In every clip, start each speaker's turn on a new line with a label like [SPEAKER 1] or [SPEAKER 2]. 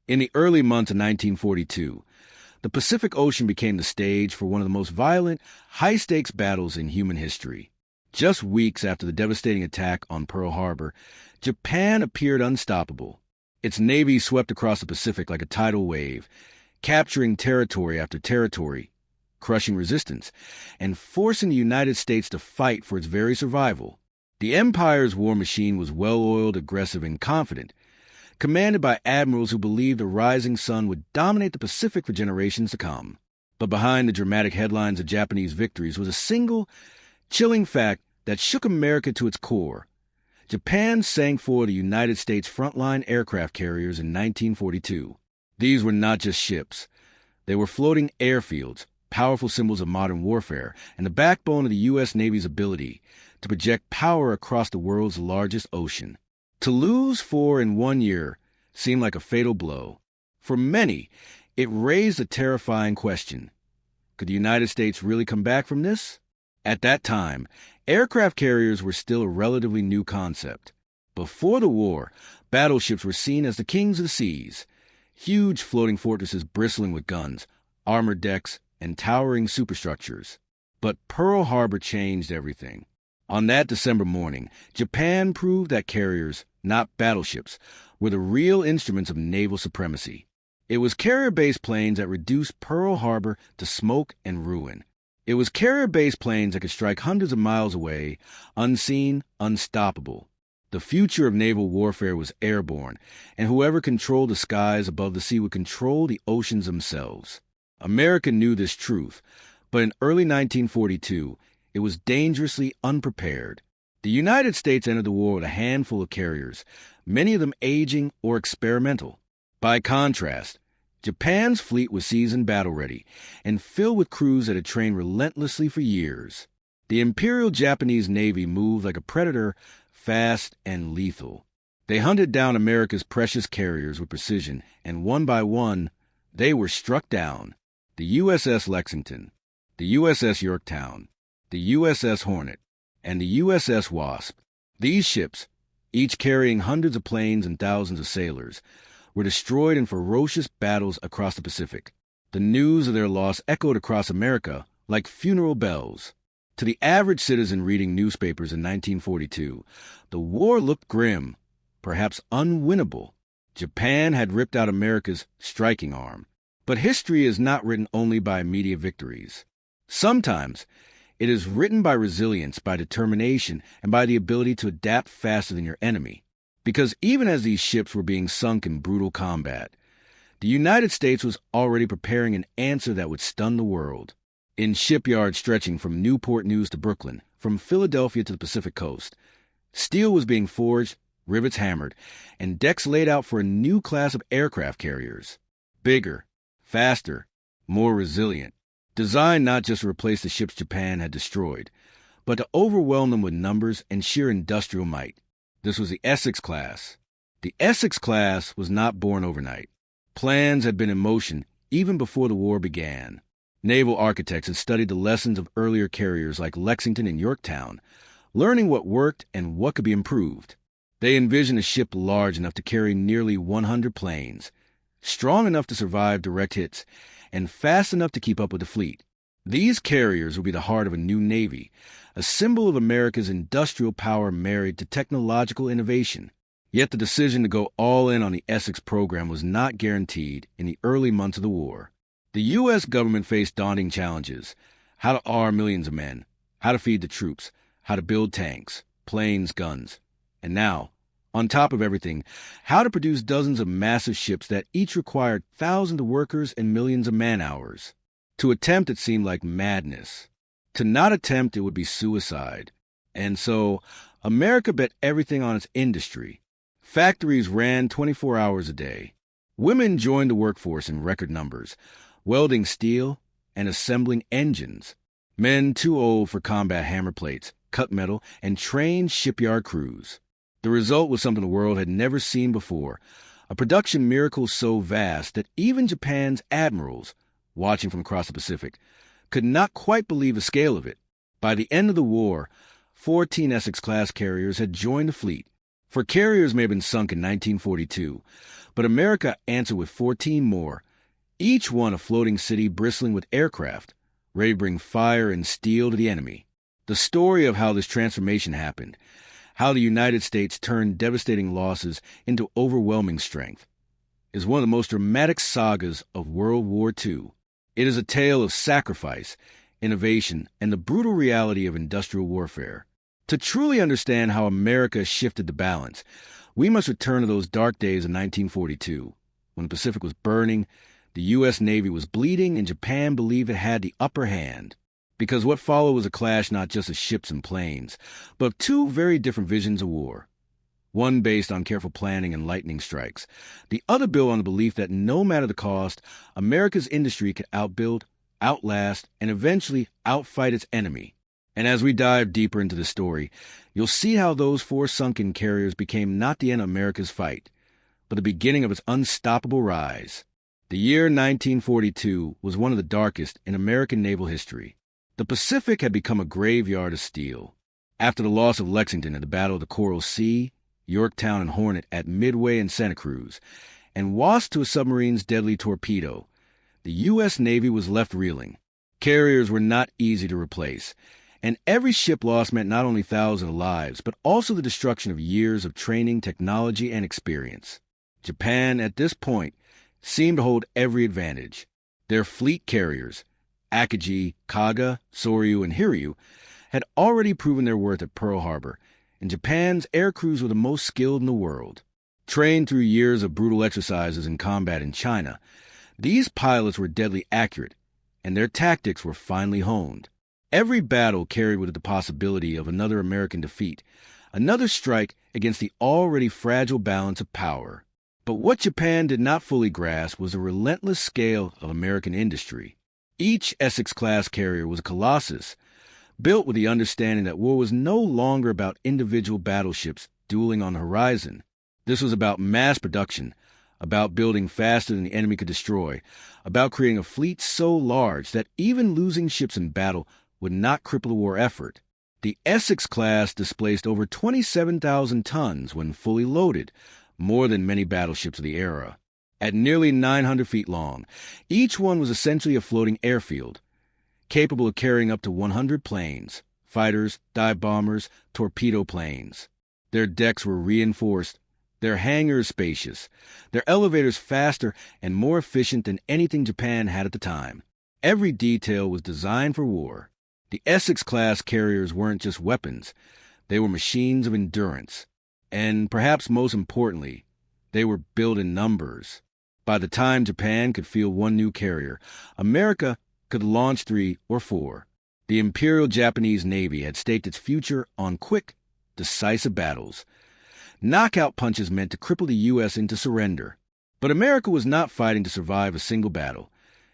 [SPEAKER 1] In the early months of 1942, the Pacific Ocean became the stage for one of the most violent, high-stakes battles in human history. Just weeks after the devastating attack on Pearl Harbor, Japan appeared unstoppable. Its navy swept across the Pacific like a tidal wave, capturing territory after territory, crushing resistance, and forcing the United States to fight for its very survival. The Empire's war machine was well-oiled, aggressive, and confident, commanded by admirals who believed the rising sun would dominate the Pacific for generations to come. But behind the dramatic headlines of Japanese victories was a single, chilling fact that shook America to its core. Japan sank four of the United States frontline aircraft carriers in 1942. These were not just ships. They were floating airfields, powerful symbols of modern warfare, and the backbone of the U.S. Navy's ability to project power across the world's largest ocean. To lose four in 1 year seemed like a fatal blow. For many, it raised a terrifying question. Could the United States really come back from this? At that time, aircraft carriers were still a relatively new concept. Before the war, battleships were seen as the kings of the seas, huge floating fortresses bristling with guns, armored decks, and towering superstructures. But Pearl Harbor changed everything. On that December morning, Japan proved that carriers, not battleships, were the real instruments of naval supremacy. It was carrier-based planes that reduced Pearl Harbor to smoke and ruin. It was carrier-based planes that could strike hundreds of miles away, unseen, unstoppable. The future of naval warfare was airborne, and whoever controlled the skies above the sea would control the oceans themselves. America knew this truth, but in early 1942, it was dangerously unprepared. The United States entered the war with a handful of carriers, many of them aging or experimental. By contrast, Japan's fleet was seasoned battle-ready and filled with crews that had trained relentlessly for years. The Imperial Japanese Navy moved like a predator, fast and lethal. They hunted down America's precious carriers with precision, and one by one, they were struck down. The USS Lexington, the USS Yorktown, the USS Hornet, and the USS Wasp. These ships, each carrying hundreds of planes and thousands of sailors, were destroyed in ferocious battles across the Pacific. The news of their loss echoed across America like funeral bells. To the average citizen reading newspapers in 1942, the war looked grim, perhaps unwinnable. Japan had ripped out America's striking arm. But history is not written only by immediate victories. Sometimes it is written by resilience, by determination, and by the ability to adapt faster than your enemy. Because even as these ships were being sunk in brutal combat, the United States was already preparing an answer that would stun the world. In shipyards stretching from Newport News to Brooklyn, from Philadelphia to the Pacific coast, steel was being forged, rivets hammered, and decks laid out for a new class of aircraft carriers. Bigger, faster, more resilient. Designed not just to replace the ships Japan had destroyed, but to overwhelm them with numbers and sheer industrial might. This was the Essex-Class. The Essex-Class was not born overnight. Plans had been in motion even before the war began. Naval architects had studied the lessons of earlier carriers like Lexington and Yorktown, learning what worked and what could be improved. They envisioned a ship large enough to carry nearly 100 planes, strong enough to survive direct hits, and fast enough to keep up with the fleet. These carriers would be the heart of a new navy, a symbol of America's industrial power married to technological innovation. Yet the decision to go all in on the Essex program was not guaranteed in the early months of the war. The U.S. government faced daunting challenges: how to arm millions of men, how to feed the troops, how to build tanks, planes, guns, and now, on top of everything, how to produce dozens of massive ships that each required thousands of workers and millions of man-hours. To attempt it seemed like madness. To not attempt it would be suicide. And so, America bet everything on its industry. Factories ran 24 hours a day. Women joined the workforce in record numbers, welding steel and assembling engines. Men too old for combat hammer plates, cut metal, and trained shipyard crews. The result was something the world had never seen before, a production miracle so vast that even Japan's admirals, watching from across the Pacific, could not quite believe the scale of it. By the end of the war, 14 Essex-Class carriers had joined the fleet, For carriers may have been sunk in 1942, but America answered with 14 more, each one a floating city bristling with aircraft, ready to bring fire and steel to the enemy. The story of how this transformation happened, how the United States turned devastating losses into overwhelming strength, is one of the most dramatic sagas of World War II. It is a tale of sacrifice, innovation, and the brutal reality of industrial warfare. To truly understand how America shifted the balance, we must return to those dark days of 1942, when the Pacific was burning, the U.S. Navy was bleeding, and Japan believed it had the upper hand. Because what followed was a clash not just of ships and planes, but of two very different visions of war. One based on careful planning and lightning strikes, the other built on the belief that no matter the cost, America's industry could outbuild, outlast, and eventually outfight its enemy. And as we dive deeper into the story, you'll see how those four sunken carriers became not the end of America's fight, but the beginning of its unstoppable rise. The year 1942 was one of the darkest in American naval history. The Pacific had become a graveyard of steel. After the loss of Lexington at the Battle of the Coral Sea, Yorktown and Hornet at Midway and Santa Cruz, and Wasp to a submarine's deadly torpedo, the U.S. Navy was left reeling. Carriers were not easy to replace, and every ship lost meant not only thousands of lives, but also the destruction of years of training, technology, and experience. Japan, at this point, seemed to hold every advantage. Their fleet carriers, Akagi, Kaga, Soryu, and Hiryu, had already proven their worth at Pearl Harbor, and Japan's air crews were the most skilled in the world. Trained through years of brutal exercises in combat in China, these pilots were deadly accurate, and their tactics were finely honed. Every battle carried with it the possibility of another American defeat, another strike against the already fragile balance of power. But what Japan did not fully grasp was the relentless scale of American industry. Each Essex-Class carrier was a colossus, built with the understanding that war was no longer about individual battleships dueling on the horizon. This was about mass production, about building faster than the enemy could destroy, about creating a fleet so large that even losing ships in battle would not cripple the war effort. The Essex-Class displaced over 27,000 tons when fully loaded, more than many battleships of the era. At nearly 900 feet long, each one was essentially a floating airfield, capable of carrying up to 100 planes, fighters, dive bombers, torpedo planes. Their decks were reinforced, their hangars spacious, their elevators faster and more efficient than anything Japan had at the time. Every detail was designed for war. The Essex-Class carriers weren't just weapons, they were machines of endurance. And perhaps most importantly, they were built in numbers. By the time Japan could field one new carrier, America could launch 3 or 4. The Imperial Japanese Navy had staked its future on quick, decisive battles. Knockout punches meant to cripple the U.S. into surrender. But America was not fighting to survive a single battle.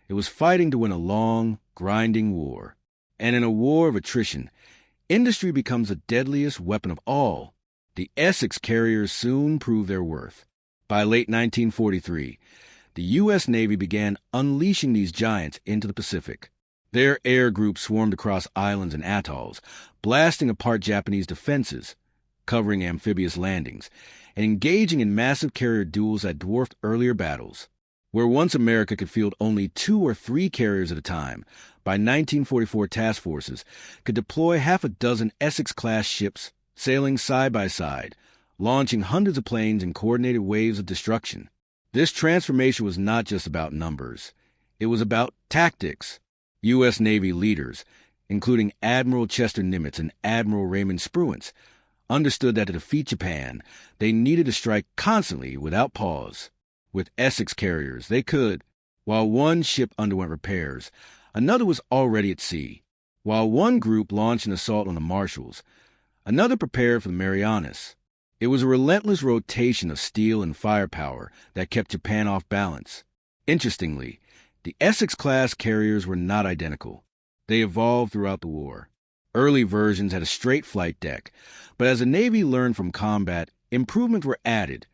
[SPEAKER 1] It was fighting to win a long, grinding war. And in a war of attrition, industry becomes the deadliest weapon of all. The Essex carriers soon proved their worth. By late 1943, the U.S. Navy began unleashing these giants into the Pacific. Their air groups swarmed across islands and atolls, blasting apart Japanese defenses, covering amphibious landings, and engaging in massive carrier duels that dwarfed earlier battles. Where once America could field only 2 or 3 carriers at a time, by 1944 task forces could deploy half a dozen Essex-Class ships, sailing side by side, launching hundreds of planes in coordinated waves of destruction. This transformation was not just about numbers. It was about tactics. U.S. Navy leaders, including Admiral Chester Nimitz and Admiral Raymond Spruance, understood that to defeat Japan, they needed to strike constantly without pause. With Essex carriers, they could. While one ship underwent repairs, another was already at sea. While one group launched an assault on the Marshalls, another prepared for the Marianas. It was a relentless rotation of steel and firepower that kept Japan off balance. Interestingly, the Essex-Class carriers were not identical. They evolved throughout the war. Early versions had a straight flight deck, but as the Navy learned from combat, improvements were added.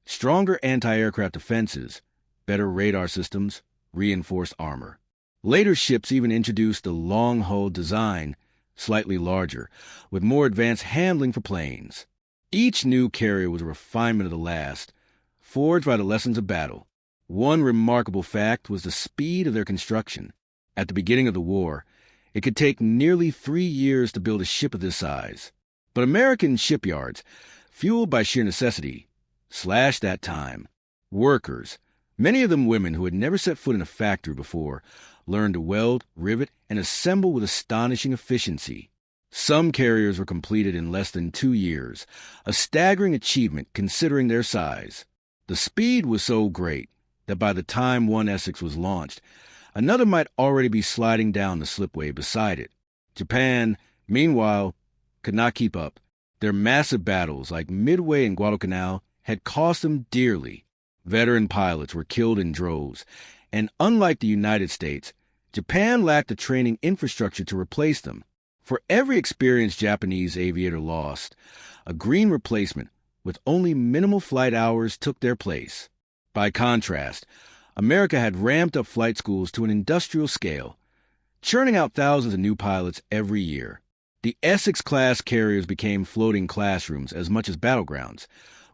[SPEAKER 1] Stronger anti-aircraft defenses, better radar systems, reinforced armor. Later ships even introduced the long-hull design, slightly larger, with more advanced handling for planes. Each new carrier was a refinement of the last, forged by the lessons of battle. One remarkable fact was the speed of their construction. At the beginning of the war, it could take nearly 3 years to build a ship of this size. But American shipyards, fueled by sheer necessity, slashed that time. Workers, many of them women who had never set foot in a factory before, learned to weld, rivet, and assemble with astonishing efficiency. Some carriers were completed in less than 2 years, a staggering achievement considering their size. The speed was so great that by the time one Essex was launched, another might already be sliding down the slipway beside it. Japan, meanwhile, could not keep up. Their massive battles, like Midway and Guadalcanal, had cost them dearly. Veteran pilots were killed in droves, and unlike the United States, Japan lacked the training infrastructure to replace them. For every experienced Japanese aviator lost, a green replacement with only minimal flight hours took their place. By contrast, America had ramped up flight schools to an industrial scale, churning out thousands of new pilots every year. The Essex-Class carriers became floating classrooms as much as battlegrounds,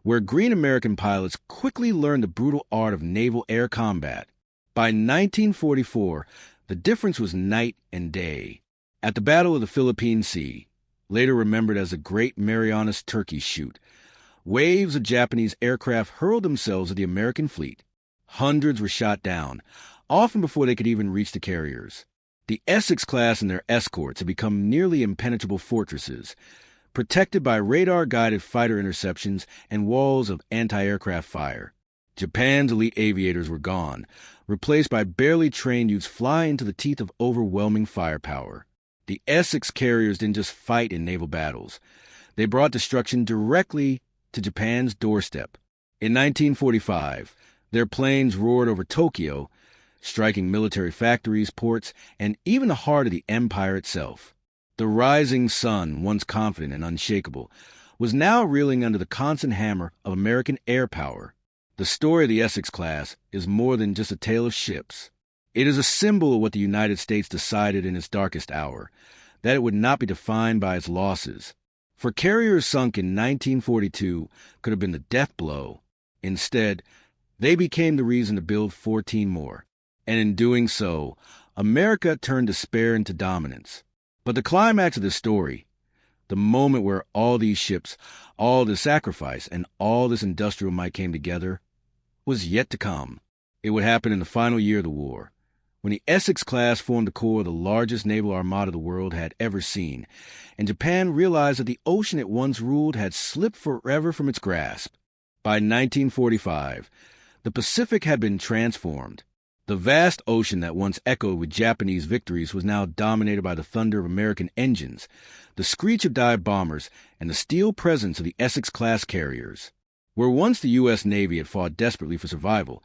[SPEAKER 1] where green American pilots quickly learned the brutal art of naval air combat. By 1944, the difference was night and day. At the Battle of the Philippine Sea, later remembered as the Great Marianas Turkey Shoot, waves of Japanese aircraft hurled themselves at the American fleet. Hundreds were shot down, often before they could even reach the carriers. The Essex-Class and their escorts had become nearly impenetrable fortresses, protected by radar-guided fighter interceptions and walls of anti-aircraft fire. Japan's elite aviators were gone, replaced by barely trained youths flying into the teeth of overwhelming firepower. The Essex carriers didn't just fight in naval battles. They brought destruction directly to Japan's doorstep. In 1945, their planes roared over Tokyo, striking military factories, ports, and even the heart of the empire itself. The rising sun, once confident and unshakable, was now reeling under the constant hammer of American air power. The story of the Essex-Class is more than just a tale of ships. It is a symbol of what the United States decided in its darkest hour, that it would not be defined by its losses. For carriers sunk in 1942 could have been the death blow. Instead, they became the reason to build 14 more. And in doing so, America turned despair into dominance. But the climax of this story, the moment where all these ships, all this sacrifice, and all this industrial might came together, was yet to come. It would happen in the final year of the war, when the Essex-Class formed the core of the largest naval armada the world had ever seen, and Japan realized that the ocean it once ruled had slipped forever from its grasp. By 1945, the Pacific had been transformed. The vast ocean that once echoed with Japanese victories was now dominated by the thunder of American engines, the screech of dive bombers, and the steel presence of the Essex-Class carriers. Where once the U.S. Navy had fought desperately for survival,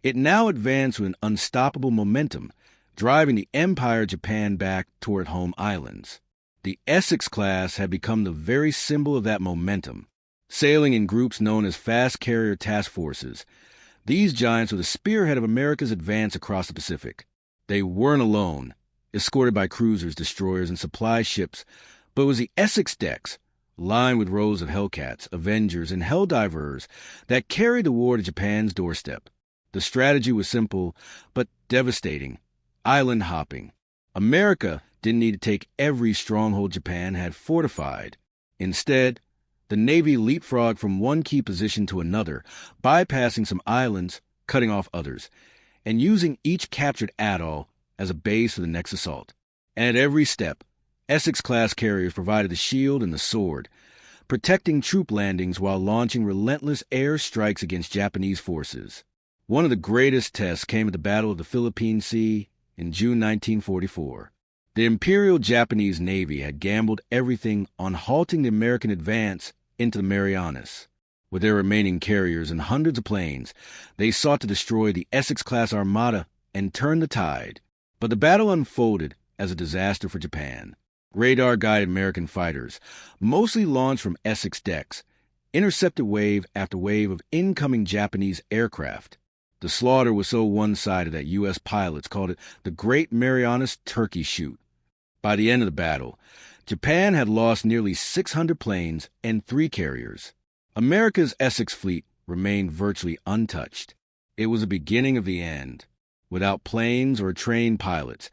[SPEAKER 1] it now advanced with an unstoppable momentum, driving the empire of Japan back toward home islands. The Essex-Class had become the very symbol of that momentum. Sailing in groups known as fast carrier task forces, these giants were the spearhead of America's advance across the Pacific. They weren't alone, escorted by cruisers, destroyers, and supply ships, but it was the Essex decks, lined with rows of Hellcats, Avengers, and Helldivers, that carried the war to Japan's doorstep. The strategy was simple, but devastating. Island hopping. America didn't need to take every stronghold Japan had fortified. Instead, the Navy leapfrogged from one key position to another, bypassing some islands, cutting off others, and using each captured atoll as a base for the next assault. And at every step, Essex-Class carriers provided the shield and the sword, protecting troop landings while launching relentless air strikes against Japanese forces. One of the greatest tests came at the Battle of the Philippine Sea in June 1944. The Imperial Japanese Navy had gambled everything on halting the American advance into the Marianas. With their remaining carriers and hundreds of planes, they sought to destroy the Essex-Class armada and turn the tide. But the battle unfolded as a disaster for Japan. Radar-guided American fighters, mostly launched from Essex decks, intercepted wave after wave of incoming Japanese aircraft. The slaughter was so one-sided that U.S. pilots called it the Great Marianas Turkey Shoot. By the end of the battle, Japan had lost nearly 600 planes and 3 carriers. America's Essex fleet remained virtually untouched. It was the beginning of the end. Without planes or trained pilots,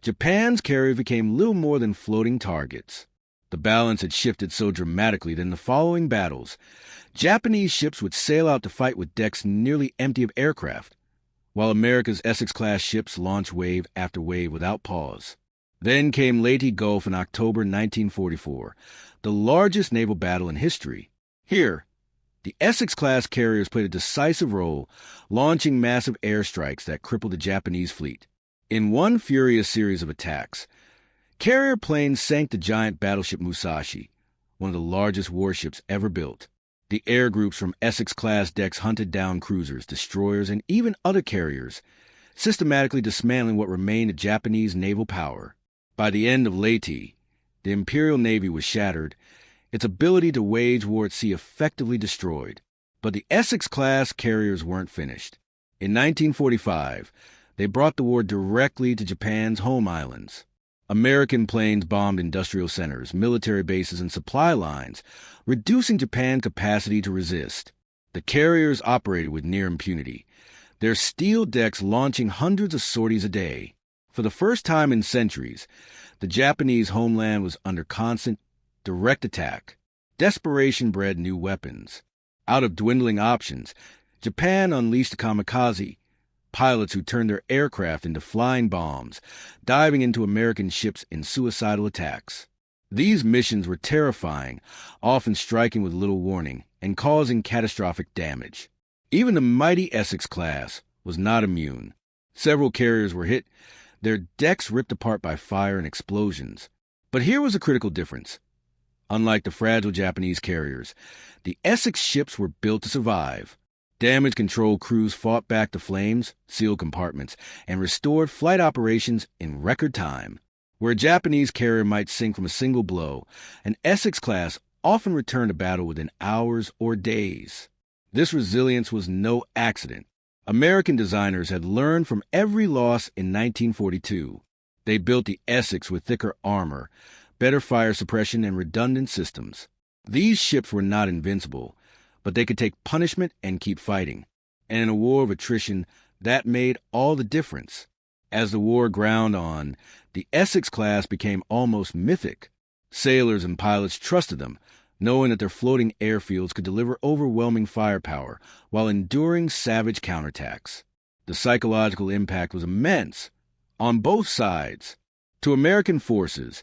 [SPEAKER 1] Japan's carriers became little more than floating targets. The balance had shifted so dramatically that in the following battles, Japanese ships would sail out to fight with decks nearly empty of aircraft, while America's Essex-Class ships launched wave after wave without pause. Then came Leyte Gulf in October 1944, the largest naval battle in history. Here, the Essex-Class carriers played a decisive role, launching massive airstrikes that crippled the Japanese fleet. In one furious series of attacks, carrier planes sank the giant battleship Musashi, one of the largest warships ever built. The air groups from Essex-Class decks hunted down cruisers, destroyers, and even other carriers, systematically dismantling what remained of Japanese naval power. By the end of Leyte, the Imperial Navy was shattered, its ability to wage war at sea effectively destroyed. But the Essex-Class carriers weren't finished. In 1945, they brought the war directly to Japan's home islands. American planes bombed industrial centers, military bases, and supply lines, reducing Japan's capacity to resist. The carriers operated with near impunity, their steel decks launching hundreds of sorties a day. For the first time in centuries, the Japanese homeland was under constant, direct attack. Desperation bred new weapons. Out of dwindling options, Japan unleashed a kamikaze, pilots who turned their aircraft into flying bombs, diving into American ships in suicidal attacks. These missions were terrifying, often striking with little warning and causing catastrophic damage. Even the mighty Essex-Class was not immune. Several carriers were hit, their decks ripped apart by fire and explosions. But here was a critical difference. Unlike the fragile Japanese carriers, the Essex ships were built to survive. Damage control crews fought back the flames, sealed compartments, and restored flight operations in record time. Where a Japanese carrier might sink from a single blow, an Essex-Class often returned to battle within hours or days. This resilience was no accident. American designers had learned from every loss in 1942. They built the Essex with thicker armor, better fire suppression, and redundant systems. These ships were not invincible, but they could take punishment and keep fighting. And in a war of attrition, that made all the difference. As the war ground on, the Essex-Class became almost mythic. Sailors and pilots trusted them, knowing that their floating airfields could deliver overwhelming firepower while enduring savage counterattacks. The psychological impact was immense, on both sides. To American forces,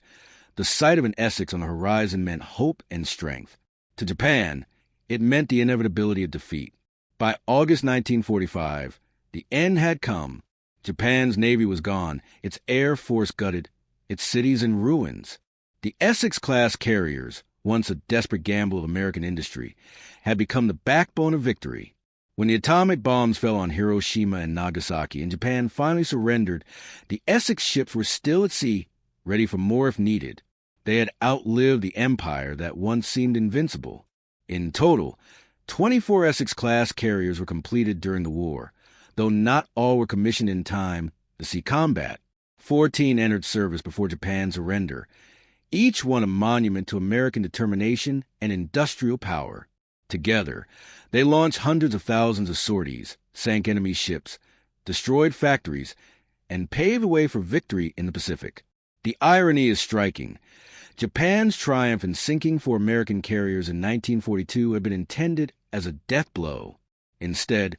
[SPEAKER 1] the sight of an Essex on the horizon meant hope and strength. To Japan, it meant the inevitability of defeat. By August 1945, the end had come. Japan's navy was gone, its air force gutted, its cities in ruins. The Essex-Class carriers, once a desperate gamble of American industry, had become the backbone of victory. When the atomic bombs fell on Hiroshima and Nagasaki and Japan finally surrendered, the Essex ships were still at sea, ready for more if needed. They had outlived the empire that once seemed invincible. In total, 24 Essex-Class carriers were completed during the war, though not all were commissioned in time to see combat. 14 entered service before Japan's surrender, each one a monument to American determination and industrial power. Together, they launched hundreds of thousands of sorties, sank enemy ships, destroyed factories, and paved the way for victory in the Pacific. The irony is striking. Japan's triumph in sinking 4 American carriers in 1942 had been intended as a death blow. Instead,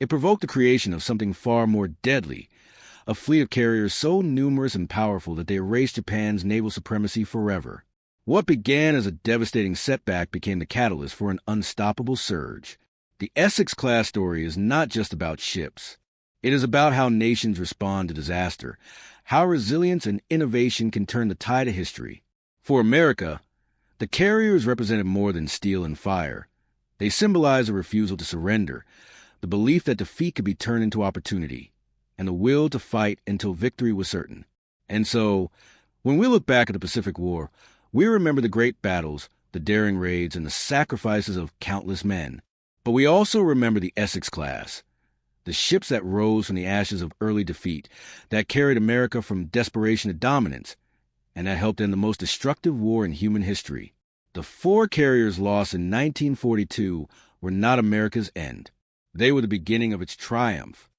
[SPEAKER 1] it provoked the creation of something far more deadly, a fleet of carriers so numerous and powerful that they erased Japan's naval supremacy forever. What began as a devastating setback became the catalyst for an unstoppable surge. The Essex-Class story is not just about ships. It is about how nations respond to disaster, how resilience and innovation can turn the tide of history. For America, the carriers represented more than steel and fire. They symbolized a refusal to surrender, the belief that defeat could be turned into opportunity, and the will to fight until victory was certain. And so, when we look back at the Pacific War, we remember the great battles, the daring raids, and the sacrifices of countless men. But we also remember the Essex-Class, the ships that rose from the ashes of early defeat, that carried America from desperation to dominance, and that helped end the most destructive war in human history. The 4 carriers lost in 1942 were not America's end. They were the beginning of its triumph.